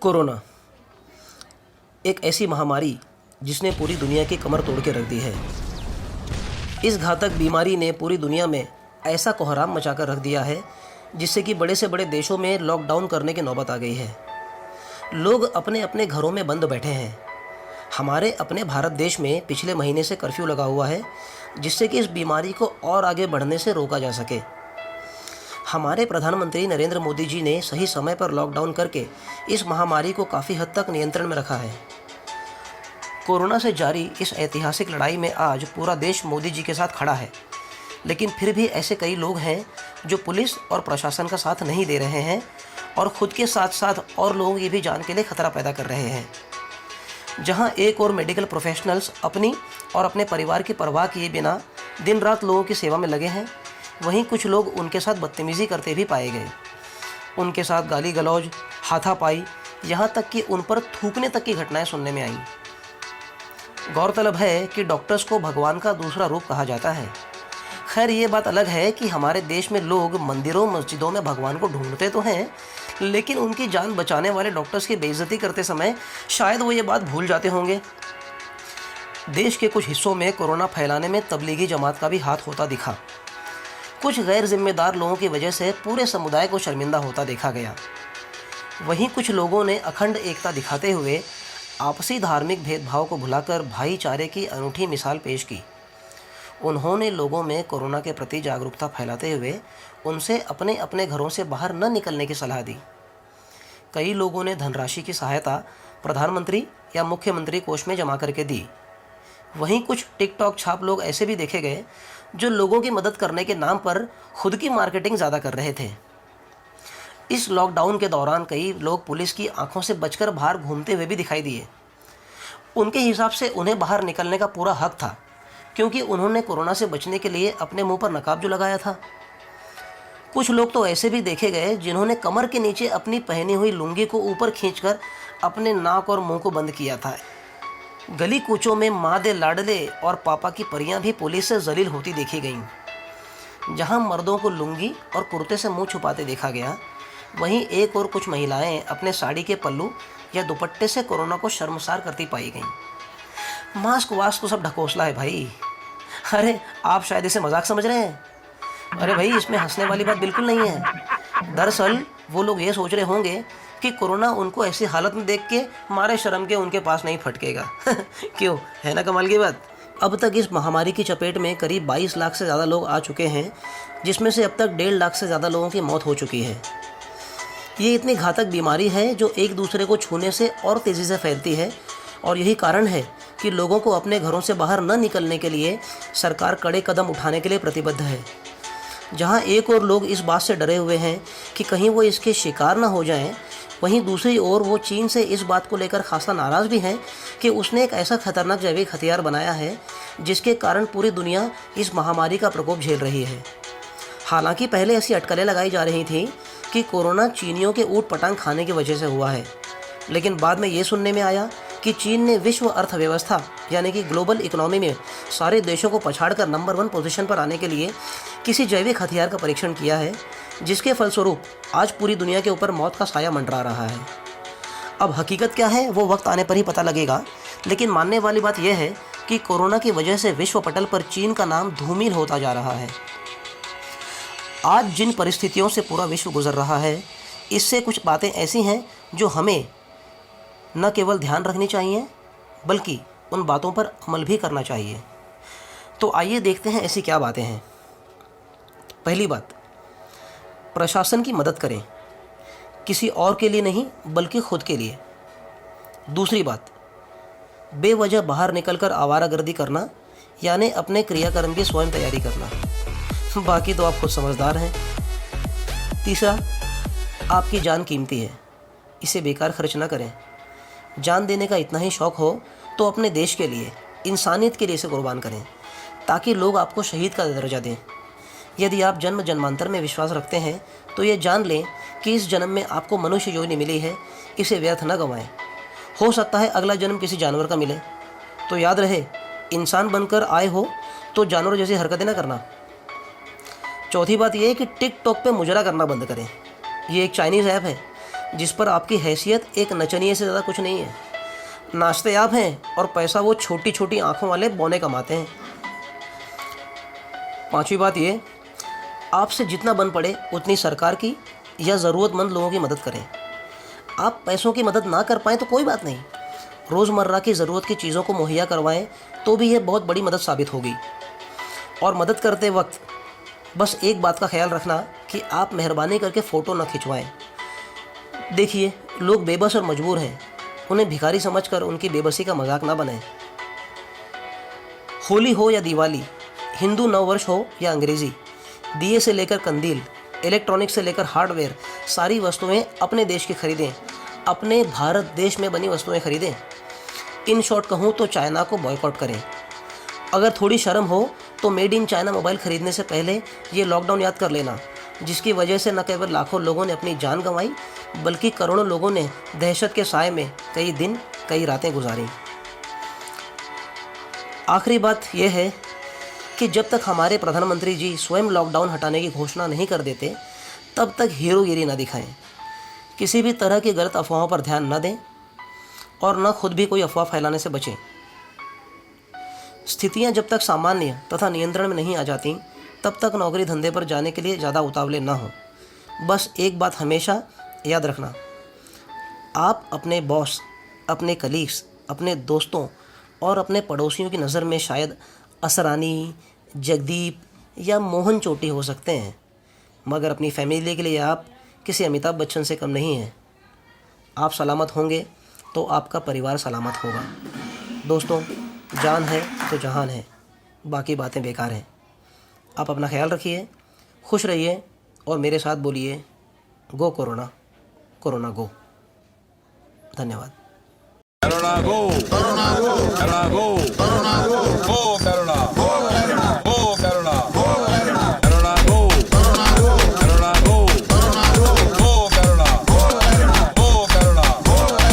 Corona एक ऐसी महामारी जिसने पूरी दुनिया की कमर तोड़ के रख दी है। इस घातक बीमारी ने पूरी दुनिया में ऐसा कोहराम मचाकर रख दिया है जिससे कि बड़े से बड़े देशों में लॉकडाउन करने की नौबत आ गई है। लोग अपने अपने घरों में बंद बैठे हैं। हमारे अपने भारत देश में पिछले महीने से कर्फ्यू लगा हुआ है जिससे कि इस बीमारी को और आगे बढ़ने से रोका जा सके। हमारे प्रधानमंत्री नरेंद्र मोदी जी ने सही समय पर लॉकडाउन करके इस महामारी को काफ़ी हद तक नियंत्रण में रखा है। कोरोना से जारी इस ऐतिहासिक लड़ाई में आज पूरा देश मोदी जी के साथ खड़ा है, लेकिन फिर भी ऐसे कई लोग हैं जो पुलिस और प्रशासन का साथ नहीं दे रहे हैं और ख़ुद के साथ साथ और लोगों की भी जान के लिए खतरा पैदा कर रहे हैं। जहां एक और मेडिकल प्रोफेशनल्स अपनी और अपने परिवार की परवाह किए बिना दिन रात लोगों की सेवा में लगे हैं, वहीं कुछ लोग उनके साथ बदतमीज़ी करते भी पाए गए। उनके साथ गाली गलौज, हाथापाई, यहाँ तक कि उन पर थूकने तक की घटनाएं सुनने में आईं। गौरतलब है कि डॉक्टर्स को भगवान का दूसरा रूप कहा जाता है। खैर, ये बात अलग है कि हमारे देश में लोग मंदिरों मस्जिदों में भगवान को ढूंढते तो हैं, लेकिन उनकी जान बचाने वाले डॉक्टर्स की बेइज्जती करते समय शायद वो ये बात भूल जाते होंगे। देश के कुछ हिस्सों में कोरोना फैलाने में तबलीगी जमात का भी हाथ होता दिखा। कुछ गैर जिम्मेदार लोगों की वजह से पूरे समुदाय को शर्मिंदा होता देखा गया। वहीं कुछ लोगों ने अखंड एकता दिखाते हुए आपसी धार्मिक भेदभाव को भुलाकर भाईचारे की अनूठी मिसाल पेश की। उन्होंने लोगों में कोरोना के प्रति जागरूकता फैलाते हुए उनसे अपने अपने घरों से बाहर न निकलने की सलाह दी। कई लोगों ने धनराशि की सहायता प्रधानमंत्री या मुख्यमंत्री कोष में जमा करके दी। वहीं कुछ टिकटॉक छाप लोग ऐसे भी देखे गए जो लोगों की मदद करने के नाम पर खुद की मार्केटिंग ज़्यादा कर रहे थे। इस लॉकडाउन के दौरान कई लोग पुलिस की आंखों से बचकर बाहर घूमते हुए भी दिखाई दिए। उनके हिसाब से उन्हें बाहर निकलने का पूरा हक था, क्योंकि उन्होंने कोरोना से बचने के लिए अपने मुंह पर नकाब जो लगाया था। कुछ लोग तो ऐसे भी देखे गए जिन्होंने कमर के नीचे अपनी पहनी हुई लुंगी को ऊपर खींचकर अपने नाक और मुंह को बंद किया था। गली कूचों में माँ दे लाडले और पापा की परियां भी पुलिस से जलील होती देखी गईं। जहां मर्दों को लुंगी और कुर्ते से मुंह छुपाते देखा गया, वहीं एक और कुछ महिलाएं अपने साड़ी के पल्लू या दुपट्टे से कोरोना को शर्मसार करती पाई गईं। मास्क वास्क तो सब ढकोसला है भाई। अरे आप शायद इसे मजाक समझ रहे हैं। अरे भाई, इसमें हंसने वाली बात बिल्कुल नहीं है। दरअसल वो लोग ये सोच रहे होंगे कि कोरोना उनको ऐसी हालत में देख के मारे शर्म के उनके पास नहीं फटकेगा। क्यों, है ना कमाल की बात। अब तक इस महामारी की चपेट में करीब 22 लाख से ज़्यादा लोग आ चुके हैं, जिसमें से अब तक 1.5 लाख से ज़्यादा लोगों की मौत हो चुकी है। ये इतनी घातक बीमारी है जो एक दूसरे को छूने से और तेज़ी से फैलती है, और यही कारण है कि लोगों को अपने घरों से बाहर न निकलने के लिए सरकार कड़े कदम उठाने के लिए प्रतिबद्ध है। जहां एक और लोग इस बात से डरे हुए हैं कि कहीं वो इसके शिकार न हो जाएं, वहीं दूसरी ओर वो चीन से इस बात को लेकर खासा नाराज़ भी हैं कि उसने एक ऐसा खतरनाक जैविक हथियार बनाया है जिसके कारण पूरी दुनिया इस महामारी का प्रकोप झेल रही है। हालांकि पहले ऐसी अटकलें लगाई जा रही थी कि कोरोना चीनियों के ऊट पटांग खाने की वजह से हुआ है, लेकिन बाद में ये सुनने में आया कि चीन ने विश्व अर्थव्यवस्था यानी कि ग्लोबल इकोनॉमी में सारे देशों को पछाड़कर नंबर 1 पोजीशन पर आने के लिए किसी जैविक हथियार का परीक्षण किया है, जिसके फलस्वरूप आज पूरी दुनिया के ऊपर मौत का साया मंडरा रहा है। अब हकीकत क्या है वो वक्त आने पर ही पता लगेगा, लेकिन मानने वाली बात यह है कि कोरोना की वजह से विश्व पटल पर चीन का नाम धूमिल होता जा रहा है। आज जिन परिस्थितियों से पूरा विश्व गुजर रहा है, इससे कुछ बातें ऐसी हैं जो हमें न केवल ध्यान रखनी चाहिए बल्कि उन बातों पर अमल भी करना चाहिए। तो आइए देखते हैं ऐसी क्या बातें हैं। पहली बात, प्रशासन की मदद करें, किसी और के लिए नहीं बल्कि खुद के लिए। दूसरी बात, बेवजह बाहर निकलकर आवारागर्दी करना यानी अपने क्रियाक्रम की स्वयं तैयारी करना, बाकी तो आप खुद समझदार हैं। तीसरा, आपकी जान कीमती है, इसे बेकार खर्च ना करें। जान देने का इतना ही शौक़ हो तो अपने देश के लिए, इंसानियत के लिए इसे कुर्बान करें, ताकि लोग आपको शहीद का दर्जा दें। यदि आप जन्म जन्मांतर में विश्वास रखते हैं तो ये जान लें कि इस जन्म में आपको मनुष्य योनि मिली है, इसे व्यर्थ न गंवाएं। हो सकता है अगला जन्म किसी जानवर का मिले, तो याद रहे, इंसान बनकर आए हो तो जानवर जैसी हरकतें न करना। चौथी बात यह है कि टिकटॉक पे मुजरा करना बंद करें। ये एक चाइनीज़ ऐप है जिस पर आपकी हैसियत एक नचनिए से ज़्यादा कुछ नहीं है। नाचते आप हैं और पैसा वो छोटी छोटी आंखों वाले बौने कमाते हैं। पांचवी बात ये, आपसे जितना बन पड़े उतनी सरकार की या ज़रूरतमंद लोगों की मदद करें। आप पैसों की मदद ना कर पाएँ तो कोई बात नहीं, रोज़मर्रा की ज़रूरत की चीज़ों को मुहैया करवाएं तो भी यह बहुत बड़ी मदद साबित होगी। और मदद करते वक्त बस एक बात का ख्याल रखना कि आप मेहरबानी करके फ़ोटो ना खिंचवाएं। देखिए, लोग बेबस और मजबूर हैं, उन्हें भिखारी समझकर उनकी बेबसी का मजाक ना बनाएं। होली हो या दिवाली, हिंदू नववर्ष हो या अंग्रेज़ी, दिए से लेकर कंदील, इलेक्ट्रॉनिक से लेकर हार्डवेयर, सारी वस्तुएं अपने देश की खरीदें। अपने भारत देश में बनी वस्तुएं खरीदें। इन शॉर्ट कहूँ तो चाइना को बॉयकॉट करें। अगर थोड़ी शर्म हो तो मेड इन चाइना मोबाइल ख़रीदने से पहले ये लॉकडाउन याद कर लेना, जिसकी वजह से न केवल लाखों लोगों ने अपनी जान गंवाई बल्कि करोड़ों लोगों ने दहशत के साए में कई दिन कई रातें गुजारी। आखिरी बात यह है कि जब तक हमारे प्रधानमंत्री जी स्वयं लॉकडाउन हटाने की घोषणा नहीं कर देते तब तक हीरोगिरी न दिखाएं। किसी भी तरह की गलत अफवाहों पर ध्यान न दें और न खुद भी कोई अफवाह फैलाने से बचें। स्थितियां जब तक सामान्य तथा नियंत्रण में नहीं आ जाती तब तक नौकरी धंधे पर जाने के लिए ज़्यादा उतावले न हों। बस एक बात हमेशा याद रखना, आप अपने बॉस, अपने कलीग्स, अपने दोस्तों और अपने पड़ोसियों की नज़र में शायद असरानी, जगदीप या मोहन चोटी हो सकते हैं, मगर अपनी फैमिली के लिए आप किसी अमिताभ बच्चन से कम नहीं हैं। आप सलामत होंगे तो आपका परिवार सलामत होगा। दोस्तों, जान है तो जहान है, बाकी बातें बेकार हैं। आप अपना ख्याल रखिए, खुश रहिए और मेरे साथ बोलिए, गो कोरोना, कोरोना गो। धन्यवाद। Corona go, corona go, corona गो।